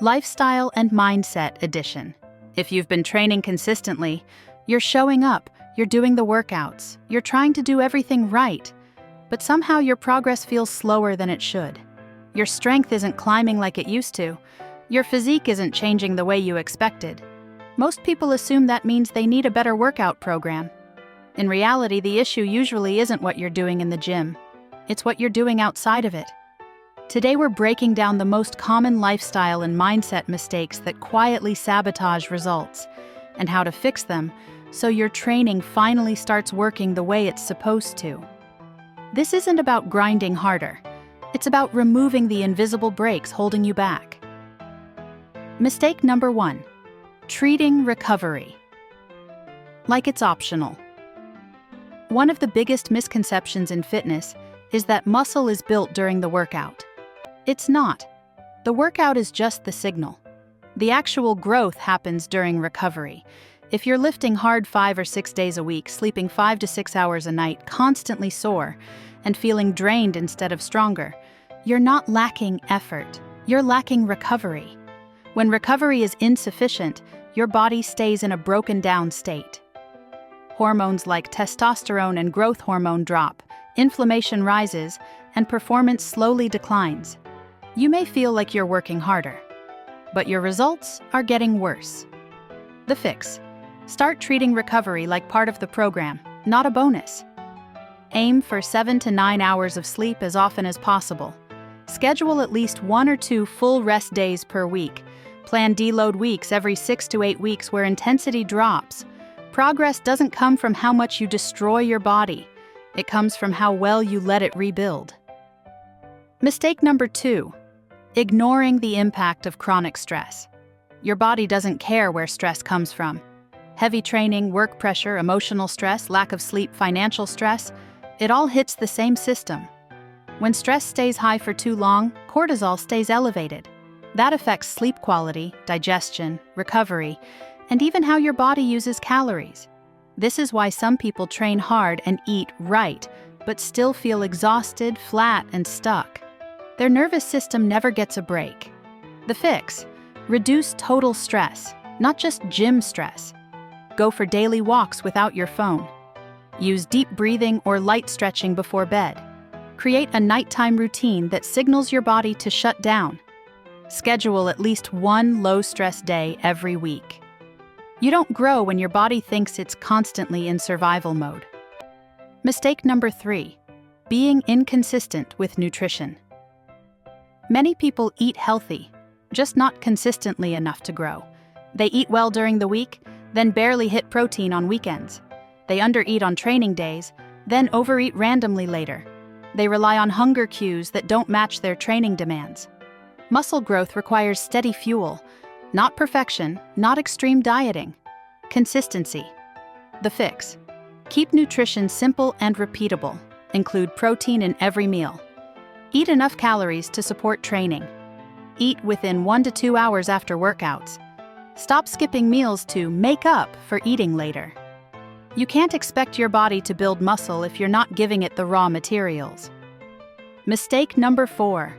Lifestyle and Mindset Edition. If you've been training consistently, you're showing up, you're doing the workouts, you're trying to do everything right, but somehow your progress feels slower than it should. Your strength isn't climbing like it used to. Your physique isn't changing the way you expected. Most people assume that means they need a better workout program. In reality, the issue usually isn't what you're doing in the gym. It's what you're doing outside of it. Today we're breaking down the most common lifestyle and mindset mistakes that quietly sabotage results, and how to fix them so your training finally starts working the way it's supposed to. This isn't about grinding harder. It's about removing the invisible brakes holding you back. Mistake number 1. Treating recovery like it's optional. One of the biggest misconceptions in fitness is that muscle is built during the workout. It's not. The workout is just the signal. The actual growth happens during recovery. If you're lifting hard 5 or 6 days a week, sleeping 5 to 6 hours a night, constantly sore, and feeling drained instead of stronger, you're not lacking effort. You're lacking recovery. When recovery is insufficient, your body stays in a broken down state. Hormones like testosterone and growth hormone drop, inflammation rises, and performance slowly declines. You may feel like you're working harder, but your results are getting worse. The fix: start treating recovery like part of the program, not a bonus. Aim for 7 to 9 hours of sleep as often as possible. Schedule at least 1 or 2 full rest days per week. Plan deload weeks every 6 to 8 weeks where intensity drops. Progress doesn't come from how much you destroy your body. It comes from how well you let it rebuild. Mistake number 2. Ignoring the impact of chronic stress. Your body doesn't care where stress comes from. Heavy training, work pressure, emotional stress, lack of sleep, financial stress, it all hits the same system. When stress stays high for too long, cortisol stays elevated. That affects sleep quality, digestion, recovery, and even how your body uses calories. This is why some people train hard and eat right, but still feel exhausted, flat, and stuck. Their nervous system never gets a break. The fix: reduce total stress, not just gym stress. Go for daily walks without your phone. Use deep breathing or light stretching before bed. Create a nighttime routine that signals your body to shut down. Schedule at least 1 low-stress day every week. You don't grow when your body thinks it's constantly in survival mode. Mistake number 3. Being inconsistent with nutrition. Many people eat healthy, just not consistently enough to grow. They eat well during the week, then barely hit protein on weekends. They undereat on training days, then overeat randomly later. They rely on hunger cues that don't match their training demands. Muscle growth requires steady fuel, not perfection, not extreme dieting. Consistency. The fix: keep nutrition simple and repeatable. Include protein in every meal. Eat enough calories to support training. Eat within 1 to 2 hours after workouts. Stop skipping meals to make up for eating later. You can't expect your body to build muscle if you're not giving it the raw materials. Mistake number 4.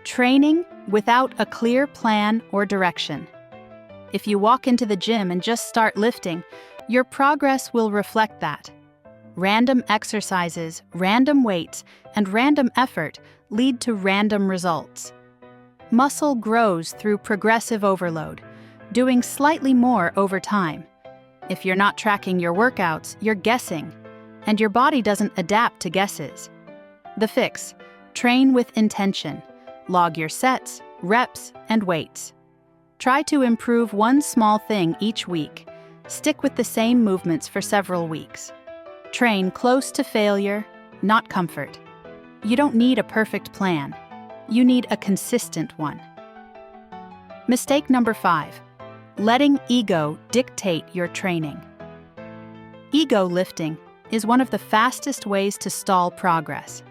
Training without a clear plan or direction. If you walk into the gym and just start lifting, your progress will reflect that. Random exercises, random weights, and random effort lead to random results. Muscle grows through progressive overload, doing slightly more over time. If you're not tracking your workouts, you're guessing, and your body doesn't adapt to guesses. The fix: train with intention. Log your sets, reps, and weights. Try to improve one small thing each week. Stick with the same movements for several weeks. Train close to failure, not comfort. You don't need a perfect plan. You need a consistent one. Mistake number 5. Letting ego dictate your training. Ego lifting is one of the fastest ways to stall progress.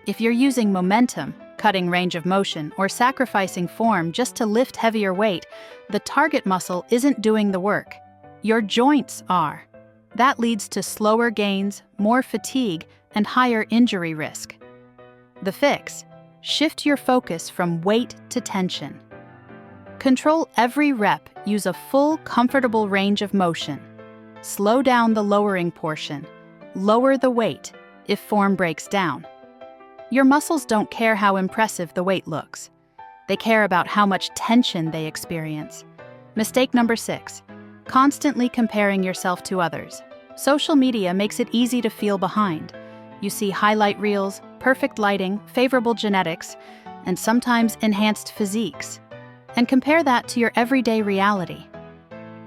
If you're using momentum, cutting range of motion, or sacrificing form just to lift heavier weight, the target muscle isn't doing the work. Your joints are. That leads to slower gains, more fatigue, and higher injury risk. The fix: shift your focus from weight to tension. Control every rep, use a full, comfortable range of motion. Slow down the lowering portion. Lower the weight if form breaks down. Your muscles don't care how impressive the weight looks. They care about how much tension they experience. Mistake number 6. Constantly comparing yourself to others. Social media makes it easy to feel behind. You see highlight reels, perfect lighting, favorable genetics, and sometimes enhanced physiques. And compare that to your everyday reality.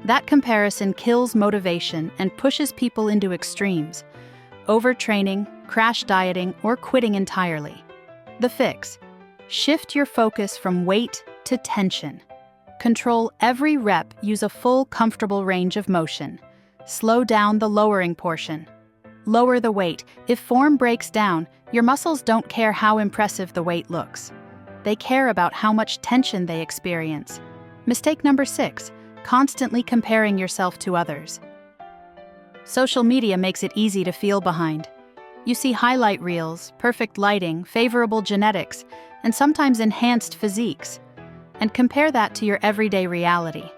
That comparison kills motivation and pushes people into extremes: overtraining, crash dieting, or quitting entirely. The fix: shift your focus from weight to tension. Control every rep, use a full, comfortable range of motion. Slow down the lowering portion. Lower the weight. If form breaks down, your muscles don't care how impressive the weight looks. They care about how much tension they experience. Mistake number 6. Constantly comparing yourself to others. Social media makes it easy to feel behind. You see highlight reels, perfect lighting, favorable genetics, and sometimes enhanced physiques. And compare that to your everyday reality.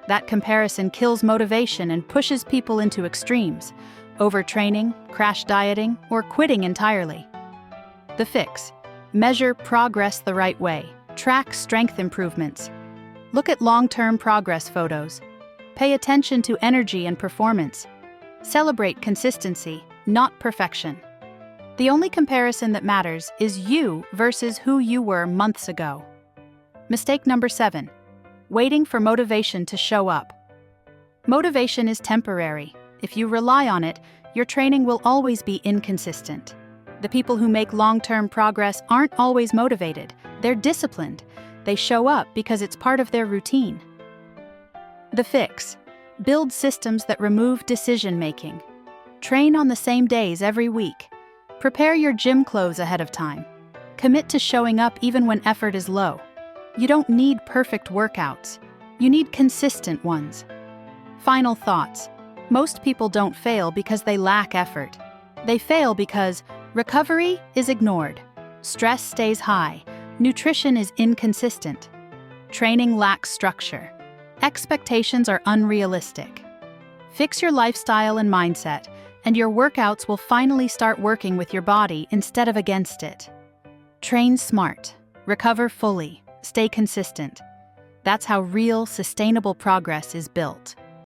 That comparison kills motivation and pushes people into extremes: overtraining, crash dieting, or quitting entirely. The fix: measure progress the right way. Track strength improvements. Look at long-term progress photos. Pay attention to energy and performance. Celebrate consistency, not perfection. The only comparison that matters is you versus who you were months ago. Mistake number 7. Waiting for motivation to show up. Motivation is temporary. If you rely on it, your training will always be inconsistent. The people who make long-term progress aren't always motivated. They're disciplined. They show up because it's part of their routine. The fix: build systems that remove decision-making. Train on the same days every week. Prepare your gym clothes ahead of time. Commit to showing up even when effort is low. You don't need perfect workouts. You need consistent ones. Final thoughts: most people don't fail because they lack effort. They fail because recovery is ignored, stress stays high, nutrition is inconsistent, training lacks structure, expectations are unrealistic. Fix your lifestyle and mindset, and your workouts will finally start working with your body instead of against it. Train smart, recover fully, stay consistent. That's how real, sustainable progress is built.